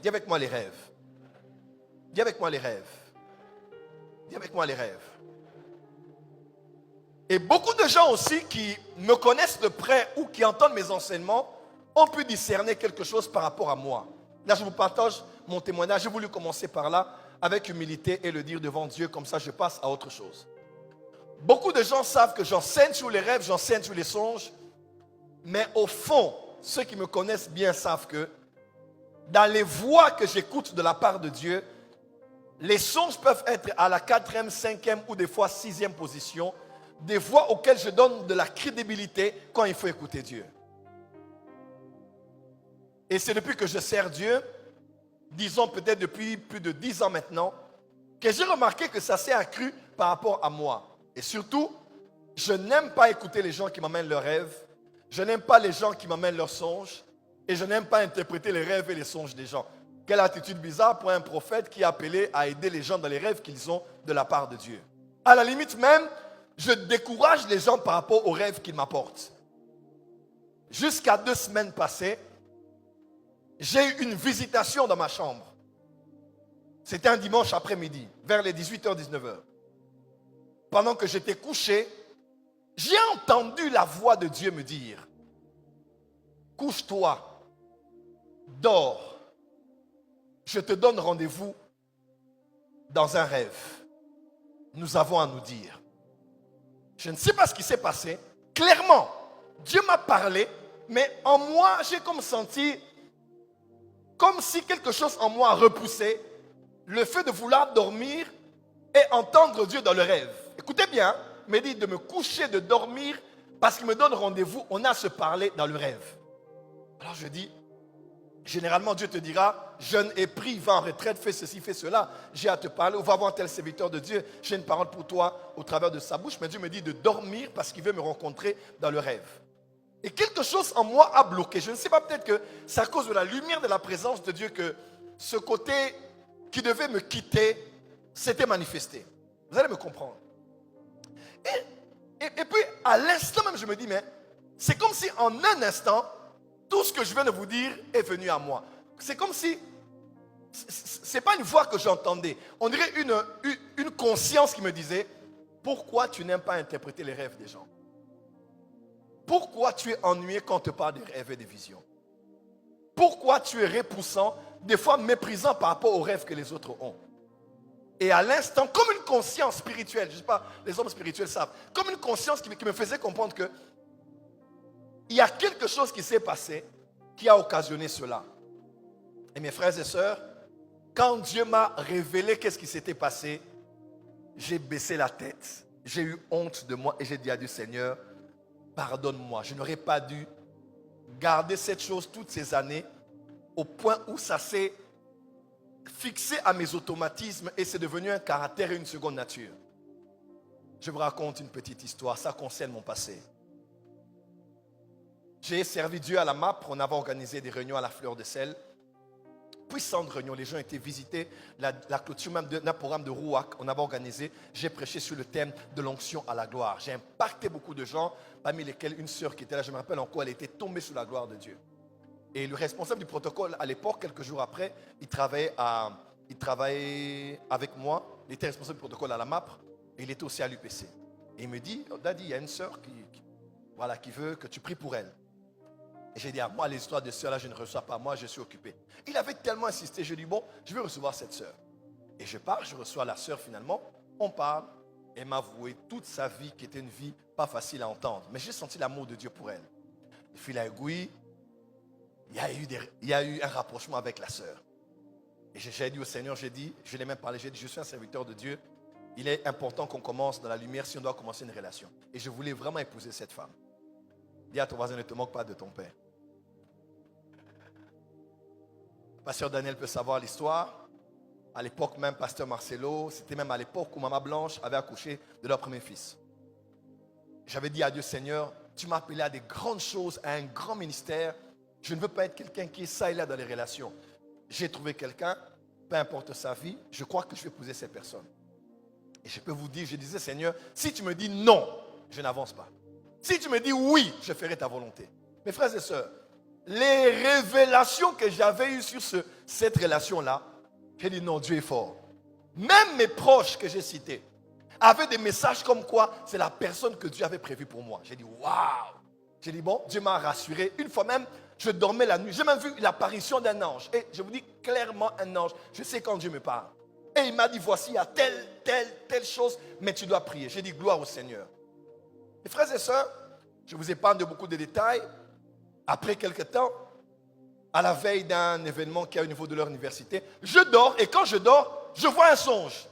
Dis avec moi les rêves. Dis avec moi les rêves. Dis avec moi les rêves. Et beaucoup de gens aussi qui me connaissent de près ou qui entendent mes enseignements ont pu discerner quelque chose par rapport à moi. Là, je vous partage mon témoignage. J'ai voulu commencer par là avec humilité et le dire devant Dieu. Comme ça, je passe à autre chose. Beaucoup de gens savent que j'enseigne sur les rêves, j'enseigne sur les songes. Mais au fond, ceux qui me connaissent bien savent que dans les voix que j'écoute de la part de Dieu, les songes peuvent être à la 4e, 5e ou des fois 6e position. Des voix auxquelles je donne de la crédibilité quand il faut écouter Dieu. Et c'est depuis que je sers Dieu, disons peut-être depuis plus de 10 ans maintenant, que j'ai remarqué que ça s'est accru par rapport à moi. Et surtout, je n'aime pas écouter les gens qui m'amènent leurs rêves. Je n'aime pas les gens qui m'amènent leurs songes. Et je n'aime pas interpréter les rêves et les songes des gens. Quelle attitude bizarre pour un prophète qui est appelé à aider les gens dans les rêves qu'ils ont de la part de Dieu. À la limite même, je décourage les gens par rapport aux rêves qu'ils m'apportent. Jusqu'à 2 semaines passées, j'ai eu une visitation dans ma chambre. C'était un dimanche après-midi, vers les 18h, 19h. Pendant que j'étais couché, j'ai entendu la voix de Dieu me dire: couche-toi, dors, je te donne rendez-vous dans un rêve. Nous avons à nous dire. Je ne sais pas ce qui s'est passé. Clairement, Dieu m'a parlé, mais en moi, j'ai comme senti, comme si quelque chose en moi repoussait le fait de vouloir dormir et entendre Dieu dans le rêve. Écoutez bien, il me dit de me coucher, de dormir, parce qu'il me donne rendez-vous, on a à se parler dans le rêve. Alors je dis, généralement Dieu te dira, jeune et pris, va en retraite, fais ceci, fais cela, j'ai à te parler, ou va voir tel serviteur de Dieu, j'ai une parole pour toi au travers de sa bouche, mais Dieu me dit de dormir parce qu'il veut me rencontrer dans le rêve. Et quelque chose en moi a bloqué. Je ne sais pas, peut-être que c'est à cause de la lumière de la présence de Dieu que ce côté qui devait me quitter s'était manifesté. Vous allez me comprendre. Et puis, à l'instant même, je me dis, mais c'est comme si en un instant, tout ce que je viens de vous dire est venu à moi. C'est comme si, ce n'est pas une voix que j'entendais. On dirait une conscience qui me disait, pourquoi tu n'aimes pas interpréter les rêves des gens? Pourquoi tu es ennuyé quand on te parle des rêves et des visions? Pourquoi tu es repoussant, des fois méprisant par rapport aux rêves que les autres ont? Et à l'instant, comme une conscience spirituelle, je ne sais pas, les hommes spirituels savent, comme une conscience qui me faisait comprendre que il y a quelque chose qui s'est passé qui a occasionné cela. Et mes frères et sœurs, quand Dieu m'a révélé qu'est-ce qui s'était passé, j'ai baissé la tête, j'ai eu honte de moi et j'ai dit à Dieu, Seigneur, pardonne-moi, je n'aurais pas dû garder cette chose toutes ces années au point où ça s'est fixé à mes automatismes et c'est devenu un caractère et une seconde nature. Je vous raconte une petite histoire, ça concerne mon passé. J'ai servi Dieu à la MAP, on avait organisé des réunions à la Fleur de Sel. Puissantes réunions, les gens étaient visités, la clôture même d'un programme de Rouac, on avait organisé, j'ai prêché sur le thème de l'onction à la gloire. J'ai impacté beaucoup de gens, parmi lesquels une sœur qui était là, je me rappelle encore, elle était tombée sous la gloire de Dieu. Et le responsable du protocole à l'époque, quelques jours après, il travaillait avec moi, il était responsable du protocole à la MAP, et il était aussi à l'UPC. Et il me dit, oh, Daddy, il y a une sœur qui veut que tu pries pour elle. Et j'ai dit, à moi, les histoires de sœurs, là, je ne reçois pas. Moi, je suis occupé. Il avait tellement insisté. Je dis, bon, je vais recevoir cette sœur. Et je pars, je reçois la sœur finalement. On parle. Elle m'a avoué toute sa vie qui était une vie pas facile à entendre. Mais j'ai senti l'amour de Dieu pour elle. Et puis, la aiguille, il y a eu un rapprochement avec la sœur. Et j'ai dit au Seigneur, j'ai dit, je l'ai même parlé, j'ai dit, je suis un serviteur de Dieu. Il est important qu'on commence dans la lumière si on doit commencer une relation. Et je voulais vraiment épouser cette femme. Dis à ton voisin, ne te moque pas de ton père. Pasteur Daniel peut savoir l'histoire. À l'époque même, Pasteur Marcelo, c'était même à l'époque où Maman Blanche avait accouché de leur premier fils. J'avais dit à Dieu, Seigneur, tu m'as appelé à des grandes choses, à un grand ministère. Je ne veux pas être quelqu'un qui est ça et là dans les relations. J'ai trouvé quelqu'un, peu importe sa vie, je crois que je vais épouser cette personne. Et je peux vous dire, je disais, Seigneur, si tu me dis non, je n'avance pas. Si tu me dis oui, je ferai ta volonté. Mes frères et sœurs, les révélations que j'avais eues sur cette relation-là, j'ai dit non, Dieu est fort. Même mes proches que j'ai cités avaient des messages comme quoi c'est la personne que Dieu avait prévue pour moi. J'ai dit waouh. J'ai dit bon, Dieu m'a rassuré. Une fois même, je dormais la nuit. J'ai même vu l'apparition d'un ange. Et je vous dis clairement un ange. Je sais quand Dieu me parle. Et il m'a dit voici, il y a telle chose, mais tu dois prier. J'ai dit gloire au Seigneur. Mes frères et sœurs, je vous épargne de beaucoup de détails. Après quelques temps, à la veille d'un événement qui est au niveau de leur université, je dors et quand je dors, je vois un songe.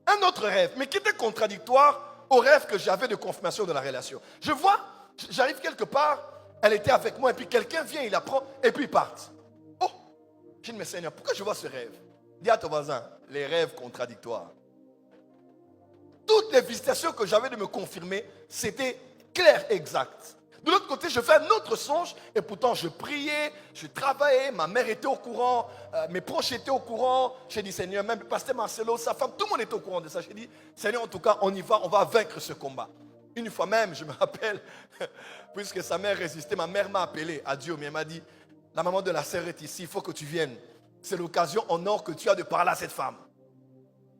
Un autre rêve, mais qui était contradictoire au rêve que j'avais de confirmation de la relation. Je vois, j'arrive quelque part, elle était avec moi et puis quelqu'un vient, il la prend et puis ils partent. Oh, je dis mais Seigneur, pourquoi je vois ce rêve? Dis à ton voisin, les rêves contradictoires. Toutes les visitations que j'avais de me confirmer, c'était clair, exact. De l'autre côté, je fais un autre songe et pourtant je priais, je travaillais, ma mère était au courant, mes proches étaient au courant. J'ai dit Seigneur, même le pasteur Marcelo, sa femme, tout le monde était au courant de ça. J'ai dit Seigneur, en tout cas, on y va, on va vaincre ce combat. Une fois même, je me rappelle, puisque sa mère résistait, ma mère m'a appelé à Dieu, mais elle m'a dit, la maman de la sœur est ici, il faut que tu viennes. C'est l'occasion en or que tu as de parler à cette femme.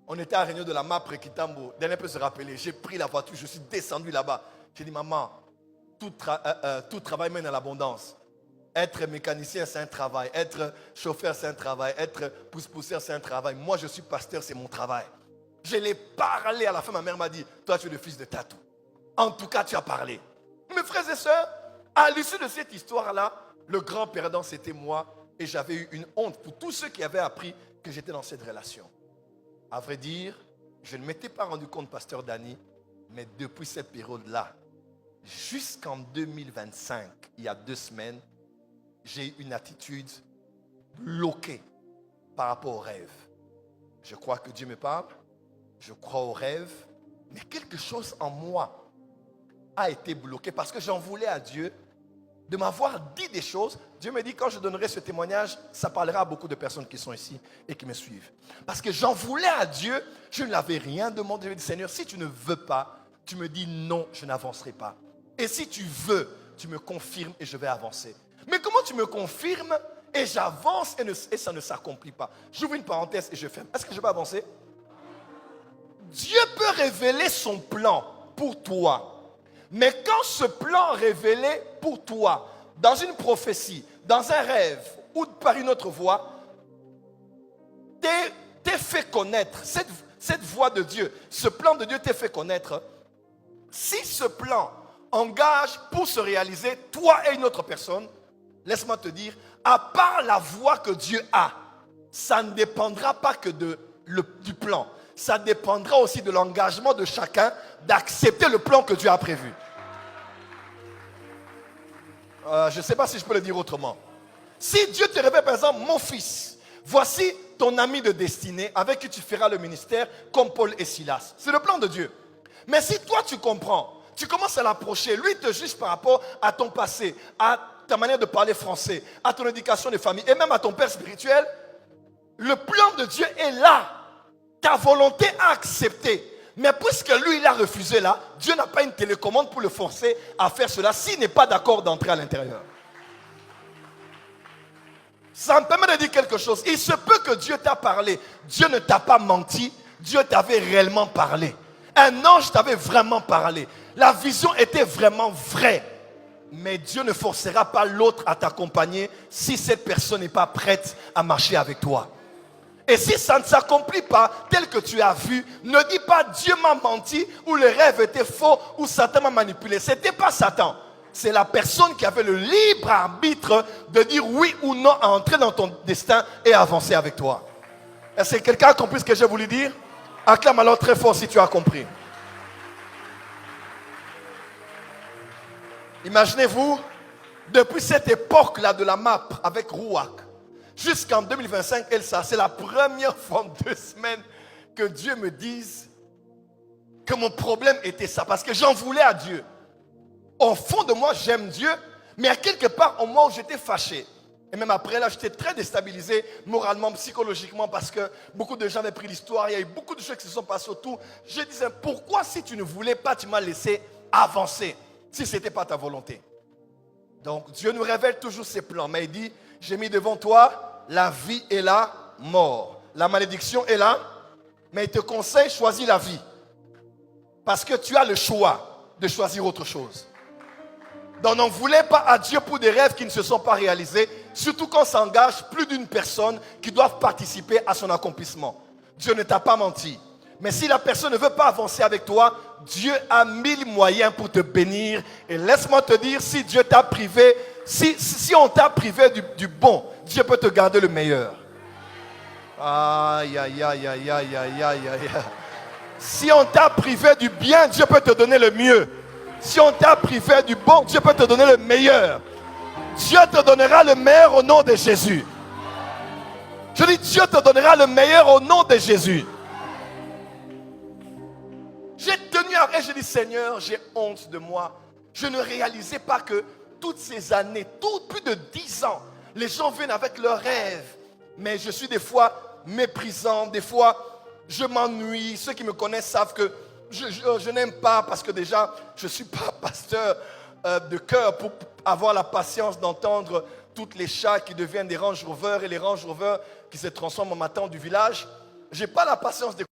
On était à la réunion de la MAPRE Kitambo. Dernier peut se rappeler. J'ai pris la voiture, je suis descendu là-bas. J'ai dit, maman, tout travail mène à l'abondance. Être mécanicien, c'est un travail. Être chauffeur, c'est un travail. Être pousse-pousseur, c'est un travail. Moi, je suis pasteur, c'est mon travail. Je l'ai parlé. À la fin, ma mère m'a dit, toi, tu es le fils de Tatou. En tout cas, tu as parlé. Mes frères et sœurs, à l'issue de cette histoire-là, le grand perdant, c'était moi. Et j'avais eu une honte pour tous ceux qui avaient appris que j'étais dans cette relation. À vrai dire, je ne m'étais pas rendu compte, pasteur Danny, mais depuis cette période-là, jusqu'en 2025, il y a 2 semaines, j'ai eu une attitude bloquée par rapport au rêve. Je crois que Dieu me parle, je crois au rêve, mais quelque chose en moi a été bloqué parce que j'en voulais à Dieu de m'avoir dit des choses. Dieu me dit, quand je donnerai ce témoignage, ça parlera à beaucoup de personnes qui sont ici et qui me suivent. Parce que j'en voulais à Dieu, je ne l'avais rien demandé. Je lui ai dit, Seigneur, si tu ne veux pas, tu me dis non, je n'avancerai pas. Et si tu veux, tu me confirmes et je vais avancer. Mais comment tu me confirmes et j'avance et ça ne s'accomplit pas? J'ouvre une parenthèse et je ferme. Est-ce que je vais avancer? Dieu peut révéler son plan pour toi. Mais quand ce plan révélé pour toi, dans une prophétie, dans un rêve ou par une autre voie, t'est fait connaître, cette voie de Dieu, ce plan de Dieu t'est fait connaître, si ce plan engage pour se réaliser, toi et une autre personne, laisse-moi te dire, à part la voie que Dieu a, ça ne dépendra pas que du plan. Ça dépendra aussi de l'engagement de chacun d'accepter le plan que Dieu a prévu. Je ne sais pas si je peux le dire autrement. Si Dieu te révèle par exemple, mon fils, voici ton ami de destinée avec qui tu feras le ministère comme Paul et Silas. C'est le plan de Dieu. Mais si toi tu comprends, tu commences à l'approcher, lui te juge par rapport à ton passé, à ta manière de parler français, à ton éducation de famille et même à ton père spirituel, le plan de Dieu est là. Ta volonté a accepté. Mais puisque lui, il a refusé là, Dieu n'a pas une télécommande pour le forcer à faire cela s'il n'est pas d'accord d'entrer à l'intérieur. Ça me permet de dire quelque chose. Il se peut que Dieu t'a parlé. Dieu ne t'a pas menti. Dieu t'avait réellement parlé. Un ange t'avait vraiment parlé. La vision était vraiment vraie. Mais Dieu ne forcera pas l'autre à t'accompagner si cette personne n'est pas prête à marcher avec toi. Et si ça ne s'accomplit pas tel que tu as vu, ne dis pas Dieu m'a menti ou le rêve était faux ou Satan m'a manipulé. Ce n'était pas Satan. C'est la personne qui avait le libre arbitre de dire oui ou non à entrer dans ton destin et avancer avec toi. Est-ce que quelqu'un a compris ce que j'ai voulu dire? Acclame alors très fort si tu as compris. Imaginez-vous, depuis cette époque-là de la map avec Rouak, jusqu'en 2025, Elsa, c'est la première fois en 2 semaines que Dieu me dise que mon problème était ça. Parce que j'en voulais à Dieu. Au fond de moi, j'aime Dieu. Mais à quelque part, au moment où j'étais fâché. Et même après, là, j'étais très déstabilisé moralement, psychologiquement. Parce que beaucoup de gens avaient pris l'histoire. Il y a eu beaucoup de choses qui se sont passées autour. Je disais, pourquoi si tu ne voulais pas, tu m'as laissé avancer? Si ce n'était pas ta volonté. Donc Dieu nous révèle toujours ses plans. Mais il dit, j'ai mis devant toi la vie et la mort. La malédiction est là, mais il te conseille, choisis la vie. Parce que tu as le choix de choisir autre chose. Donc n'en voulez pas à Dieu pour des rêves qui ne se sont pas réalisés, surtout quand s'engage plus d'une personne qui doivent participer à son accomplissement. Dieu ne t'a pas menti. Mais si la personne ne veut pas avancer avec toi, Dieu a 1000 moyens pour te bénir. Et laisse-moi te dire, si Dieu t'a privé, si on t'a privé du bon, Dieu peut te garder le meilleur. Aïe, aïe, aïe, aïe, aïe, aïe, aïe, aïe. Si on t'a privé du bien, Dieu peut te donner le mieux. Si on t'a privé du bon, Dieu peut te donner le meilleur. Dieu te donnera le meilleur au nom de Jésus. Je dis, Dieu te donnera le meilleur au nom de Jésus. J'ai tenu à... Et je dis, Seigneur, j'ai honte de moi. Je ne réalisais pas que toutes ces années, plus de 10 ans, les gens viennent avec leurs rêves. Mais je suis des fois méprisant, des fois je m'ennuie. Ceux qui me connaissent savent que je n'aime pas parce que déjà, je ne suis pas pasteur de cœur pour avoir la patience d'entendre toutes les chats qui deviennent des Range Rover et les Range Rover qui se transforment en matins du village. Je n'ai pas la patience de